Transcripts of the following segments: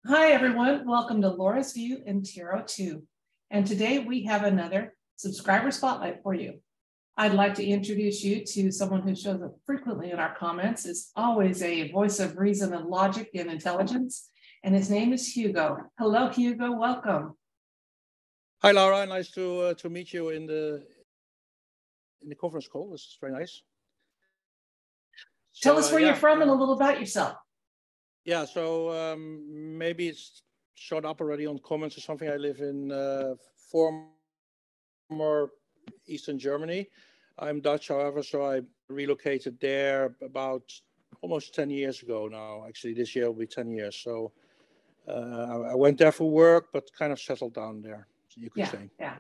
Hi, everyone. Welcome to Laura's View in Tarot 2. And today we have another subscriber spotlight for you. I'd like to introduce you to someone who shows up frequently in our comments, is always a voice of reason and logic and intelligence. And his name is Hugo. Hello, Hugo. Welcome. Hi, Laura. Nice to meet you in the conference call. This is very nice. Tell us where you're from and a little about yourself. Yeah, so maybe it's showed up already on comments or something. I live in former Eastern Germany. I'm Dutch, however, so I relocated there about almost 10 years ago now. Actually, this year will be 10 years. So I went there for work, but kind of settled down there, you could say. Yeah.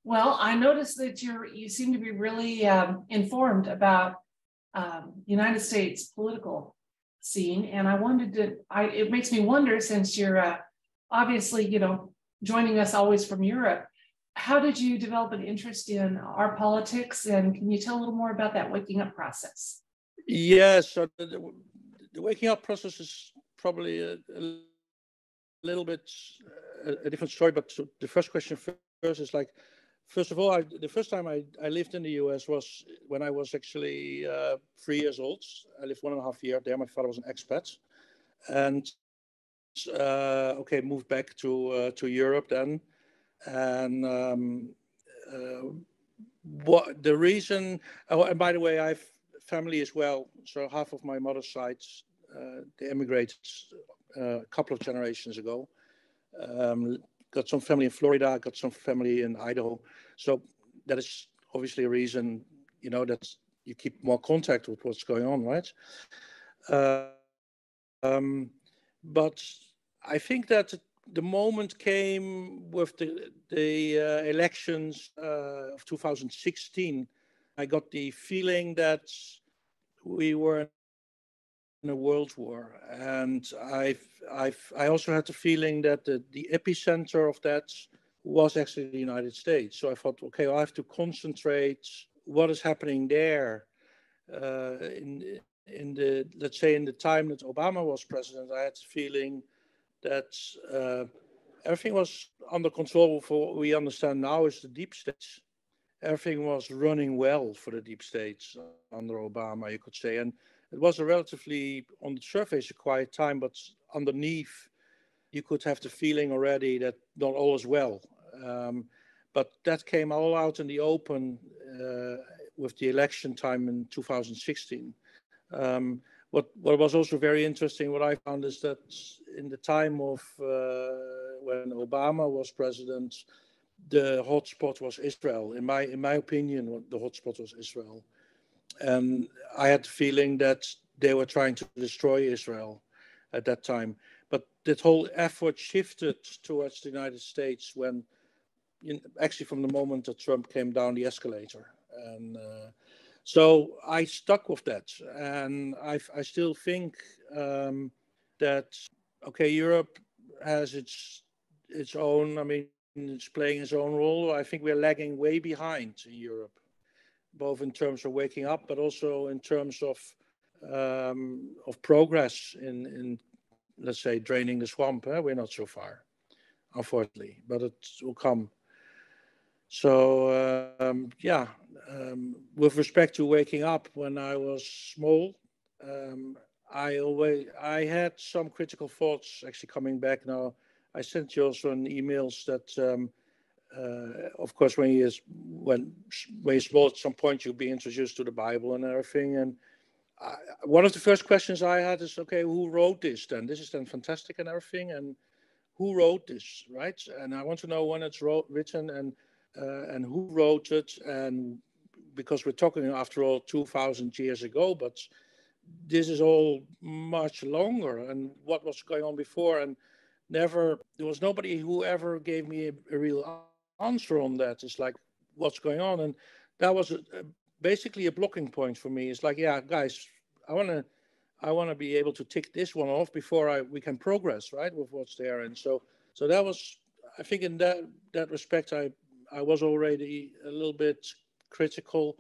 Well, I noticed that you seem to be really informed about United States political scene, and I wanted to. It makes me wonder, since you're obviously, joining us always from Europe. How did you develop an interest in our politics, and can you tell a little more about that waking up process? Yes, so the waking up process is probably a little bit a different story. But the first question first is like, first of all, the first time I lived in the US was when I was actually 3 years old. I lived 1.5 years there. My father was an expat, and moved back to Europe then. And what the reason? Oh, and by the way, I have family as well. So half of my mother's side, they emigrated a couple of generations ago. Got some family in Florida, got some family in Idaho. So that is obviously a reason, that you keep more contact with what's going on, right? But I think that the moment came with the elections of 2016. I got the feeling that we were in a world war, and I also had the feeling that the epicenter of that was actually the United States. So I thought, okay, I have to concentrate what is happening there. In the, let's say, in the time that Obama was president, I had the feeling that everything was under control for what we understand now as the deep states. Everything was running well for the deep states under Obama, you could say. And it was a relatively, on the surface, a quiet time, but underneath, you could have the feeling already that not all is well. But that came all out in the open with the election time in 2016. What was also very interesting, what I found, is that in the time of when Obama was president, the hotspot was Israel. In my opinion, the hotspot was Israel. And I had the feeling that they were trying to destroy Israel at that time. But that whole effort shifted towards the United States when, actually from the moment that Trump came down the escalator. And so I stuck with that. And I still think that, okay, Europe has its own, it's playing its own role. I think we're lagging way behind in Europe, both in terms of waking up, but also in terms of progress in let's say, draining the swamp. We're not so far, unfortunately, but it will come. So with respect to waking up, when I was small, I had some critical thoughts actually coming back now. I sent you also in emails that. Of course, when you're small, at some point you'll be introduced to the Bible and everything. And one of the first questions I had is, okay, who wrote this then? This is then fantastic and everything. And who wrote this, right? And I want to know when it's written and who wrote it. And because we're talking, after all, 2,000 years ago, but this is all much longer. And what was going on before? And there was nobody who ever gave me a real answer on that. It's like, what's going on? And that was basically a blocking point for me. It's like, yeah, guys, I want to be able to tick this one off before we can progress, right, with what's there. And so that was, I think, in that respect, I was already a little bit critical.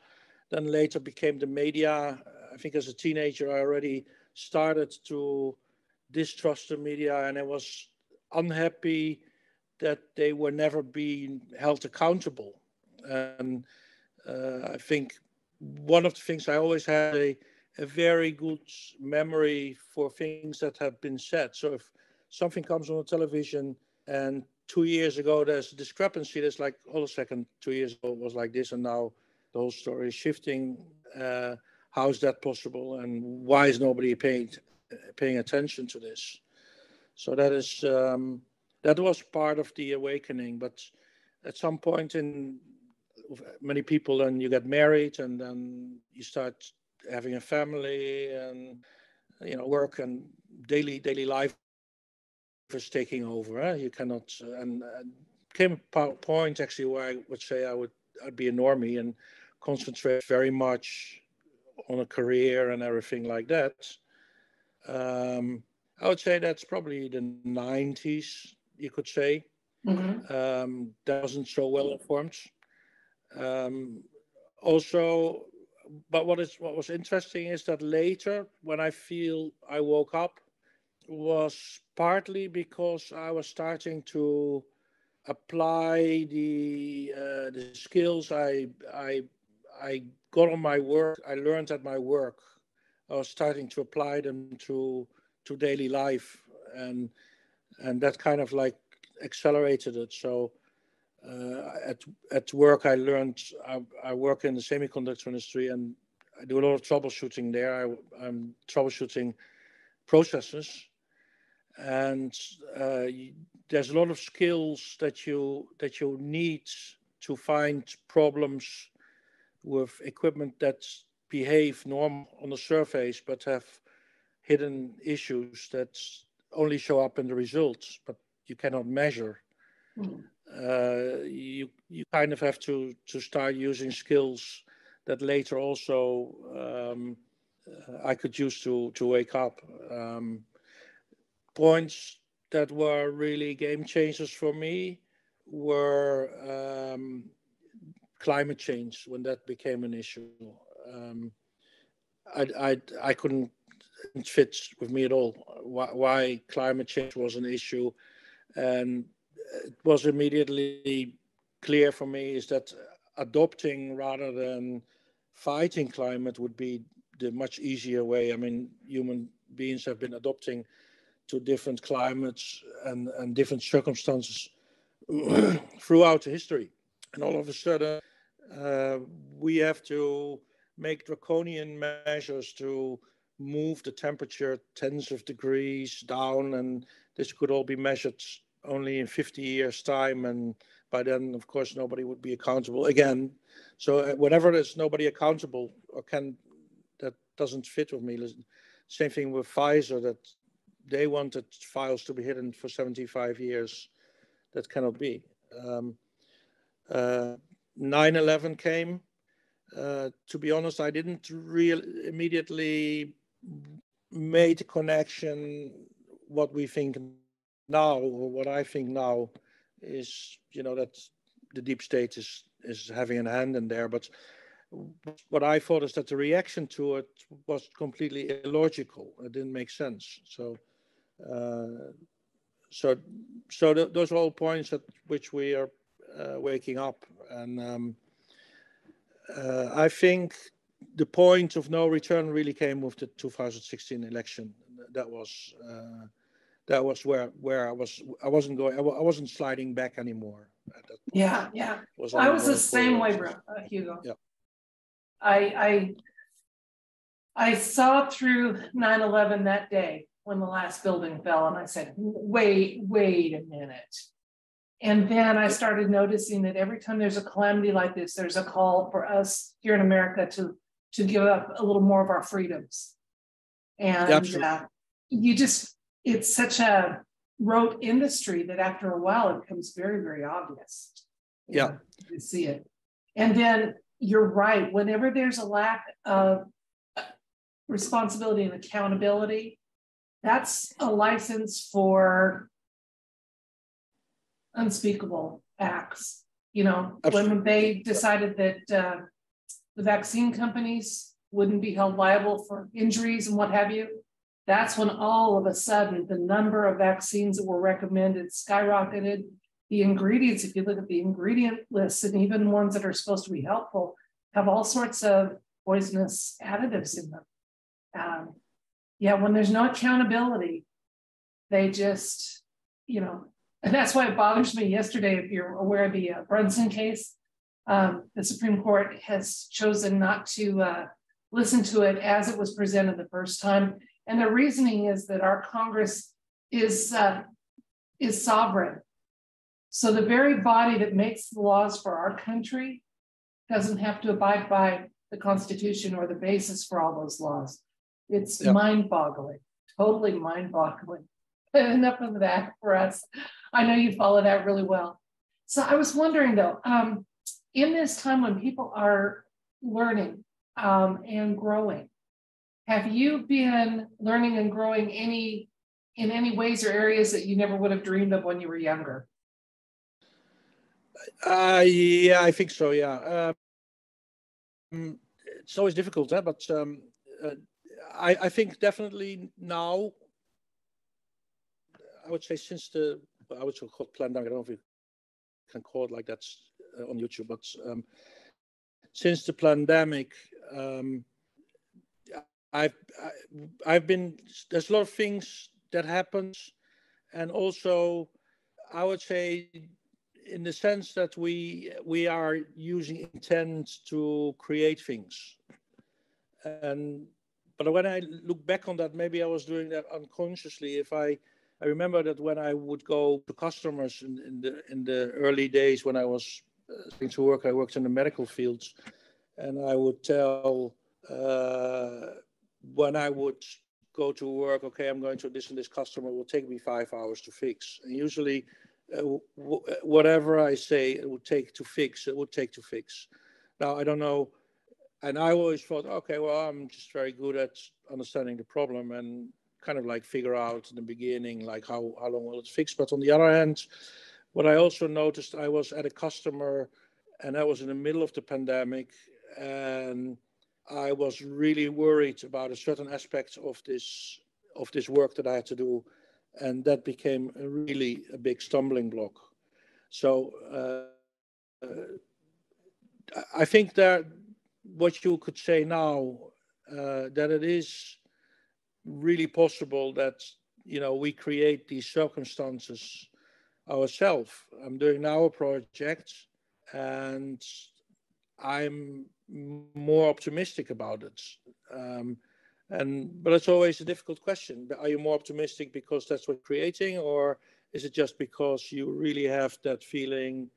Then later became the media. I think as a teenager, I already started to distrusted media, and I was unhappy that they were never being held accountable. And I think one of the things I always had a very good memory for things that have been said. So if something comes on the television and 2 years ago there's a discrepancy, there's like, hold a second, 2 years ago it was like this, and now the whole story is shifting. How is that possible, and why is nobody paying attention to this? So that was part of the awakening. But at some point, in many people, and you get married, and then you start having a family, and work and daily life is taking over. You cannot, and came a point actually where I would say I'd be a normie and concentrate very much on a career and everything like that. I would say that's probably the 90s, you could say. That wasn't so well informed. Also, but what was interesting is that later, when I feel I woke up, was partly because I was starting to apply the skills I got on my work, I learned at my work. I was starting to apply them to daily life, and that kind of like accelerated it. So at work, I learned. I work in the semiconductor industry, and I do a lot of troubleshooting there. I'm troubleshooting processes, and there's a lot of skills that you need to find problems with equipment that behave normal on the surface, but have hidden issues that only show up in the results, but you cannot measure. You kind of have to start using skills that later also I could use to wake up. Points that were really game changers for me were climate change, when that became an issue. I couldn't fit with me at all why climate change was an issue, and it was immediately clear for me is that adopting rather than fighting climate would be the much easier way. I mean, human beings have been adopting to different climates and different circumstances throughout history, and all of a sudden we have to make draconian measures to move the temperature tens of degrees down, and this could all be measured only in 50 years time, and by then of course nobody would be accountable again. So whenever there's nobody accountable or that doesn't fit with me. Same thing with Pfizer, that they wanted files to be hidden for 75 years. That cannot be. 9/11 came. To be honest, I didn't really immediately made a connection. What we think now, or what I think now, is that the deep state is having a hand in there. But what I thought is that the reaction to it was completely illogical. It didn't make sense. So those are all points at which we are waking up, and I think the point of no return really came with the 2016 election. That was where I wasn't sliding back anymore at that point. Yeah. I was the same way, Hugo. Yeah. I saw through 9/11 that day when the last building fell, and I said, wait a minute. And then I started noticing that every time there's a calamity like this, there's a call for us here in America to give up a little more of our freedoms. And it's such a rote industry that after a while it becomes very, very obvious. Yeah. You see it. And then you're right. Whenever there's a lack of responsibility and accountability, that's a license for unspeakable acts. When they decided that the vaccine companies wouldn't be held liable for injuries and what have you, that's when all of a sudden the number of vaccines that were recommended skyrocketed. The ingredients, if you look at the ingredient lists, and even ones that are supposed to be helpful, have all sorts of poisonous additives in them. Yeah, when there's no accountability, they just, and that's why it bothers me. Yesterday, if you're aware of the Brunson case, the Supreme Court has chosen not to listen to it as it was presented the first time. And the reasoning is that our Congress is sovereign. So the very body that makes the laws for our country doesn't have to abide by the Constitution or the basis for all those laws. It's mind-boggling, totally mind-boggling. Enough of that for us. I know you follow that really well. So I was wondering though, in this time when people are learning and growing, have you been learning and growing in any ways or areas that you never would have dreamed of when you were younger? Yeah, I think so. Yeah, it's always difficult, but I think definitely now. I would say since I would call it pandemic. I don't know if you can call it like that on YouTube, but since the pandemic, I've been, there's a lot of things that happens, and also I would say in the sense that we are using intent to create things, but when I look back on that, maybe I was doing that unconsciously. If I remember that when I would go to customers in the early days when I was going to work, I worked in the medical fields, and I would tell when I would go to work, okay, I'm going to this and this customer will take me 5 hours to fix. And usually, whatever I say it would take to fix, it would take to fix. Now I don't know, and I always thought, okay, well, I'm just very good at understanding the problem and kind of like figure out in the beginning, like how long will it fix. But on the other hand, what I also noticed, I was at a customer, and I was in the middle of the pandemic, and I was really worried about a certain aspect of this work that I had to do, and that became really a big stumbling block. So I think that what you could say now, that it is really possible that we create these circumstances ourselves. I'm doing now a project, and I'm more optimistic about it. But it's always a difficult question. Are you more optimistic because that's what you're creating, or is it just because you really have that feeling,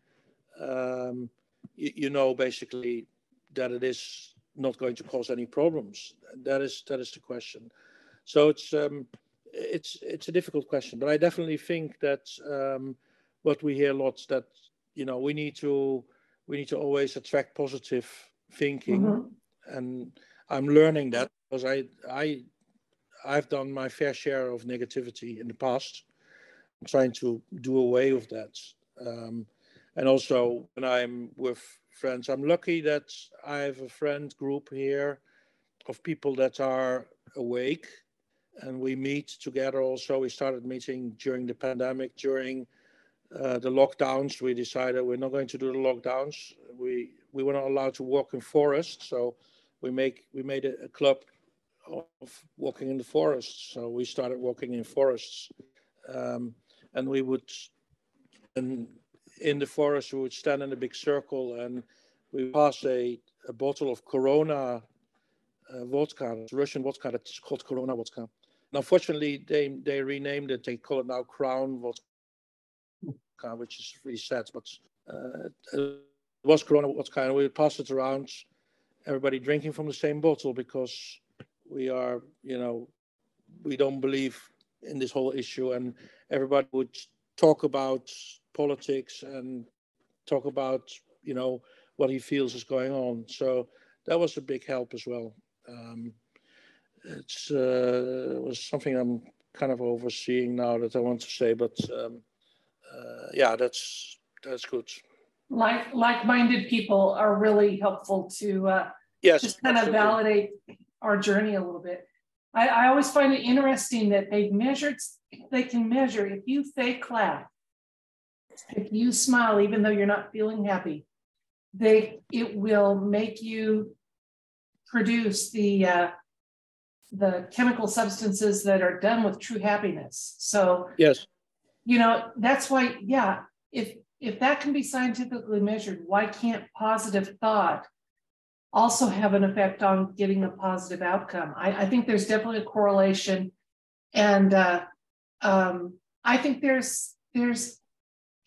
basically that it is not going to cause any problems? That is the question. So it's a difficult question, but I definitely think that what we hear lots, that we need to always attract positive thinking, mm-hmm. And I'm learning that because I've done my fair share of negativity in the past. I'm trying to do away with that, and also when I'm with friends, I'm lucky that I have a friend group here of people that are awake, and we meet together. Also, we started meeting during the pandemic, during the lockdowns. We decided we're not going to do the lockdowns. We were not allowed to walk in forests, so we made a club of walking in the forests. So we started walking in forests, and we would, and in the forest, we would stand in a big circle, and we pass a bottle of Corona vodka, Russian vodka that's called Corona vodka. And unfortunately, they renamed it. They call it now Crown vodka, which is really sad. But it was Corona vodka, and we passed it around, everybody drinking from the same bottle, because we are, we don't believe in this whole issue, and everybody would talk about politics and talk about, what he feels is going on. So that was a big help as well. It was something I'm kind of overseeing now that I want to say, but yeah, that's good. Like-minded people are really helpful to yes, just kind of validate our journey a little bit. I always find it interesting that they can measure if you fake laugh, if you smile, even though you're not feeling happy, it will make you produce the chemical substances that are done with true happiness. So yes, that's why, yeah, if that can be scientifically measured, why can't positive thought also have an effect on getting a positive outcome? I think there's definitely a correlation. And I think there's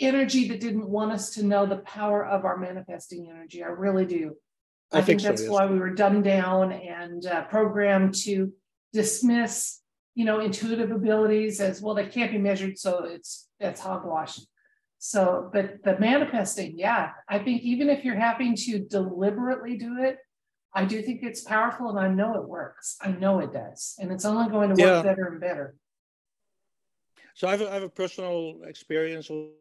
energy that didn't want us to know the power of our manifesting energy. I really do. I think that's yes. why we were dumbed down and programmed to dismiss, intuitive abilities as, well, they can't be measured, so that's hogwash. So, but the manifesting, yeah, I think even if you're having to deliberately do it, I do think it's powerful, and I know it works. I know it does, and it's only going to work better and better. So I have a personal experience also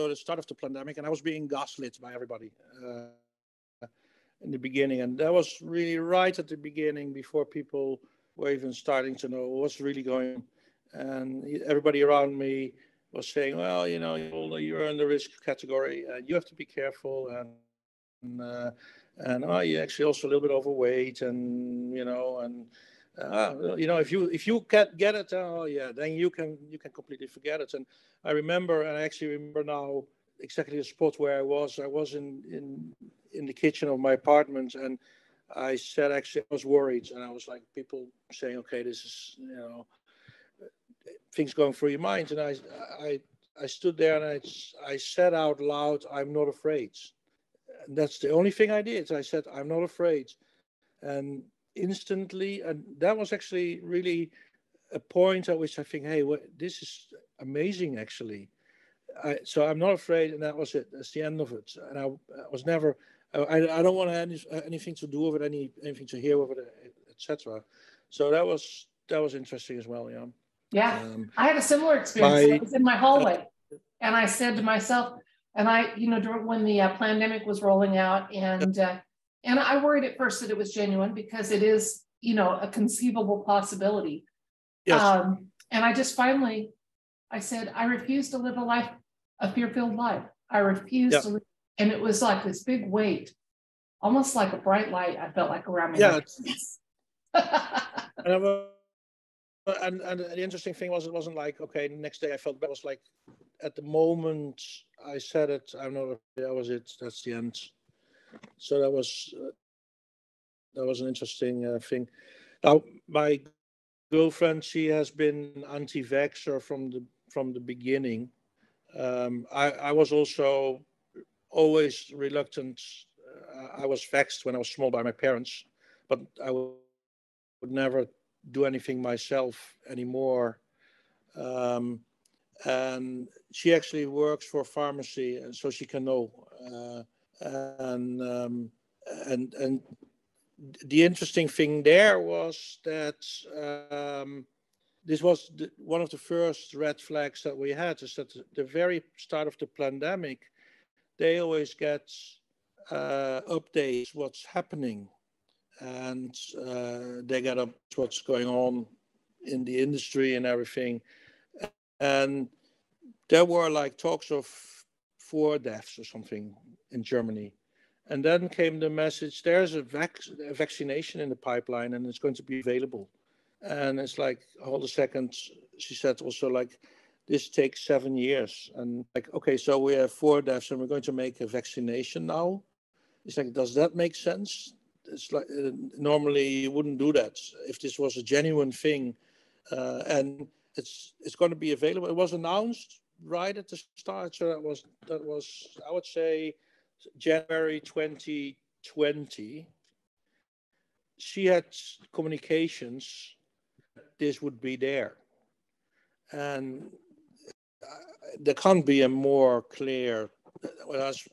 at the start of the pandemic, and I was being gaslit by everybody in the beginning, and that was really right at the beginning, before people were even starting to know what's really going on. And everybody around me was saying, well, you're in the risk category, and you have to be careful, and you're actually also a little bit overweight, and if you can't get it, then you can completely forget it. And I actually remember now exactly the spot where I was. I was in the kitchen of my apartment, and I said, actually, I was worried, and I was like, people saying, okay, this is, things going through your mind. And I stood there, and I said out loud, I'm not afraid. And that's the only thing I did. I said, I'm not afraid. And instantly, and that was actually really a point at which I think, hey, this is amazing, actually. So I'm not afraid, and that was it. That's the end of it. And I was never, I don't want anything to do with it, anything to hear with it, etc. So that was interesting as well. Yeah. Yeah, I had a similar experience. I was in my hallway, and I said to myself, and when the pandemic was rolling out, and I worried at first that it was genuine, because it is, a conceivable possibility. Yes. And I just finally, I said, I refuse to live a fear-filled life. I refuse to live. And it was like this big weight, almost like a bright light, I felt like, around me. Yeah. And the interesting thing was, it wasn't like, okay, the next day I felt bad. It was like, at the moment I said it, I'm not, that was it, that's the end. So that was an interesting thing. Now, my girlfriend, she has been anti-vaxxer from the beginning. I was also always reluctant. I was vaxxed when I was small by my parents, but I would never do anything myself anymore. And she actually works for a pharmacy, and so she can know. And the interesting thing there was that this was one of the first red flags that we had, is that the very start of the pandemic, they always get updates what's happening, and they get up what's going on in the industry and everything. And there were like talks of 4 deaths or something in Germany. And then came the message, there's a vaccination in the pipeline, and it's going to be available. And it's like, hold a second. She said also, like, this takes 7 years. And like, okay, so we have 4 deaths, and we're going to make a vaccination now. It's like, does that make sense? It's like, normally you wouldn't do that if this was a genuine thing. And it's going to be available. It was announced right at the start. So that was I would say, January 2020. She had communications this would be there, and there can't be a more clear, well, that's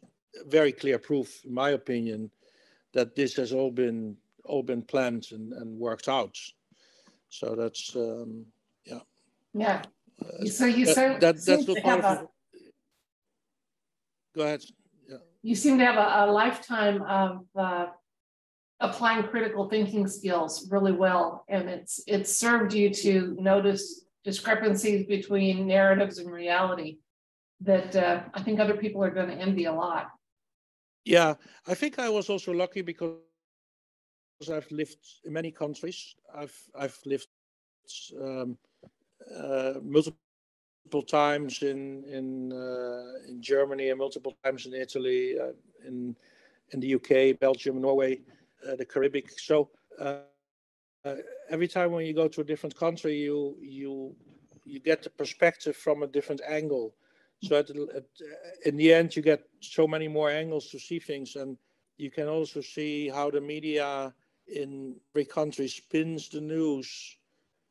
very clear proof, in my opinion, that this has all been planned and worked out. So that's yeah. So you that's no part of it. Go ahead. You seem to have a lifetime of applying critical thinking skills really well, and it's served you to notice discrepancies between narratives and reality that I think other people are going to envy a lot. Yeah, I think I was also lucky because I've lived in many countries. I've lived um, multiple times in Germany and multiple times in Italy, in the UK, Belgium, Norway, the Caribbean. So every time when you go to a different country, you get the perspective from a different angle. So in the end, you get so many more angles to see things, and you can also see how the media in every country spins the news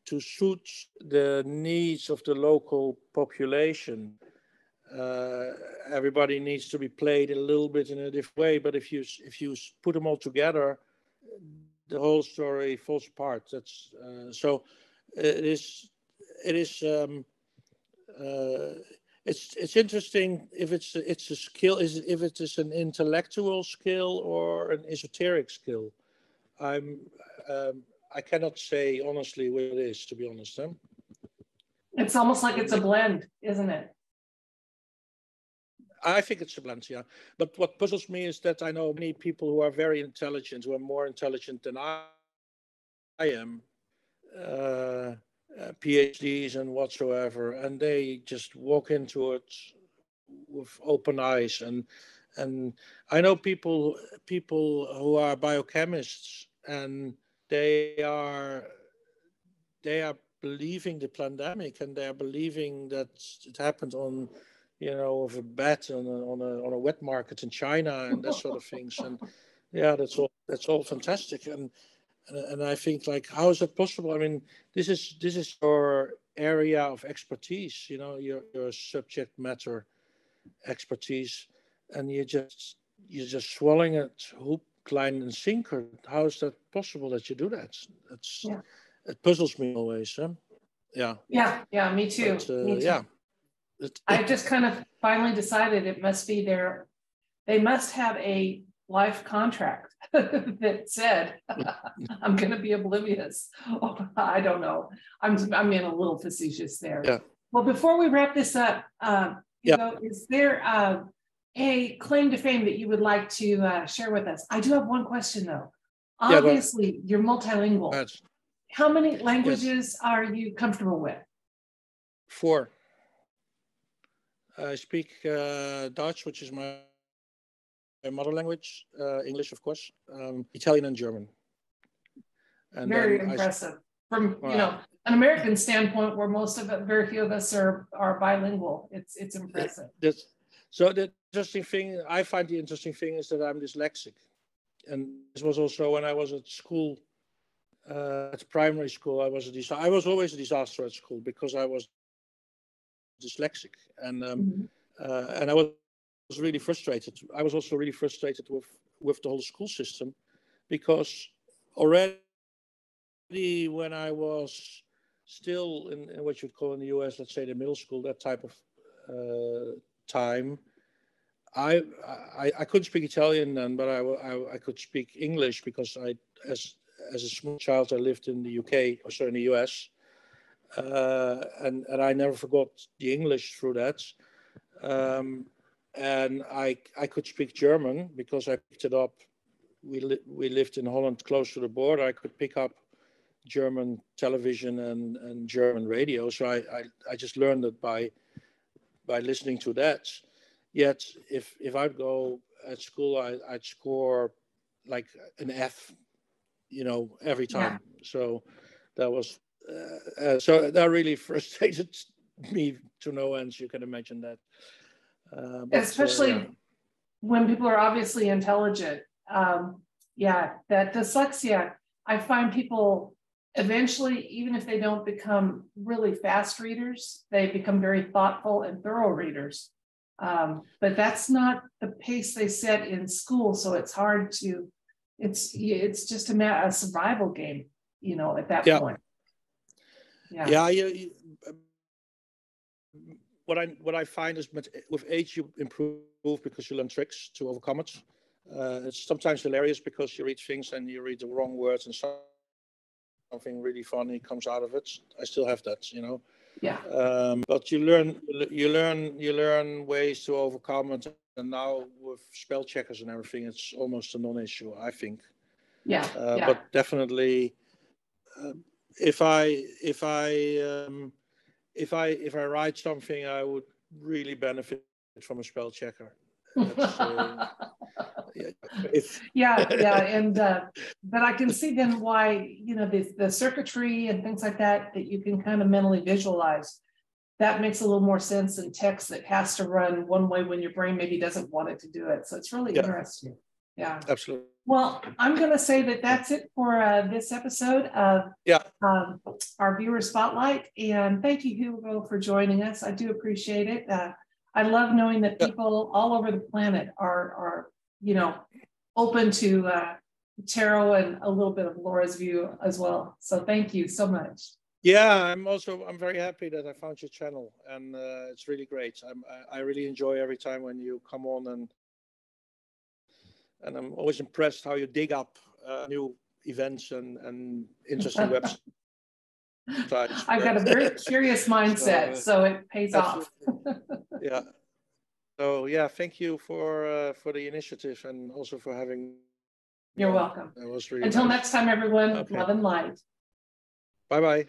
to suit the needs of the local population. Everybody needs to be played a little bit in a different way, but if you put them all together, the whole story falls apart. That's so. It is. It's interesting if it's a skill. If it is an intellectual skill or an esoteric skill. I'm. I cannot say honestly what it is, to be honest. Huh? It's almost like it's a blend, isn't it? I think it's a blend, yeah. But what puzzles me is that I know many people who are very intelligent, who are more intelligent than I am, PhDs and whatsoever, and they just walk into it with open eyes. And I know people who are biochemists, and they are believing the pandemic, and they are believing that it happened on, of a bat on a wet market in China and that sort of things. And yeah, that's all fantastic. And I think, like, how is that possible? I mean, this is your area of expertise, your subject matter expertise, and you're just swallowing it hook, line, and sinker. How is that possible that you do that? Yeah. It puzzles me always. Huh? Yeah, me too. But, me too. Yeah. I just kind of finally decided it must be they must have a life contract that said I'm going to be oblivious. Oh, I don't know. I'm being a little facetious there. Yeah. Well, before we wrap this up, Hugo, Yeah. is there a claim to fame that you would like to share with us? I do have one question though. Obviously, you're multilingual. How many languages are you comfortable with? 4. I speak Dutch, which is my mother language, English, of course, Italian and German. And very impressive. From an American standpoint, where most of it, very few of us are bilingual. It's impressive. So the interesting thing, I find the interesting thing is that I'm dyslexic. And this was also when I was at school, at primary school, I was always a disaster at school because I was dyslexic. And and I was really frustrated. I was also really frustrated with the whole school system, because already when I was still in what you'd call in the US, let's say the middle school, that type of time, I couldn't speak Italian then, but I could speak English because as a small child I lived in the UK, or so in the US, and I never forgot the English through that. And I could speak German because I picked it up. We lived in Holland, close to the border. I could pick up German television and German radio, so I just learned it by listening to that. Yet if I'd go at school, I'd score like an F, every time. Yeah. So that was so that really frustrated me to no end. You can imagine that. Especially when people are obviously intelligent. That dyslexia, I find people eventually, even if they don't become really fast readers, they become very thoughtful and thorough readers. But that's not the pace they set in school. So it's hard to, it's just a survival game, at that point. Yeah. What I find is with age you improve because you learn tricks to overcome it. It's sometimes hilarious because you read things and you read the wrong words and something really funny comes out of it. I still have that, you know. Yeah. But you learn ways to overcome it. And now with spell checkers and everything, it's almost a non-issue, I think. Yeah. But definitely, if I write something, I would really benefit from a spell checker. Yeah, and but I can see then why, you know, the circuitry and things like that you can kind of mentally visualize. That makes a little more sense than text that has to run one way when your brain maybe doesn't want it to do it. So it's really interesting. Yeah, absolutely. Well, I'm going to say that that's it for this episode of our viewer spotlight. And thank you, Hugo, for joining us. I do appreciate it. I love knowing that people all over the planet are you know, open to tarot and a little bit of Laura's view as well. So thank you so much. Yeah, I'm very happy that I found your channel, and it's really great. I really enjoy every time when you come on, and I'm always impressed how you dig up new events and interesting websites. I've got a very curious mindset, so it pays off. Yeah. So yeah, thank you for the initiative and also for having. You're welcome. That was really Until nice. Next time, everyone. Love and light. Bye bye.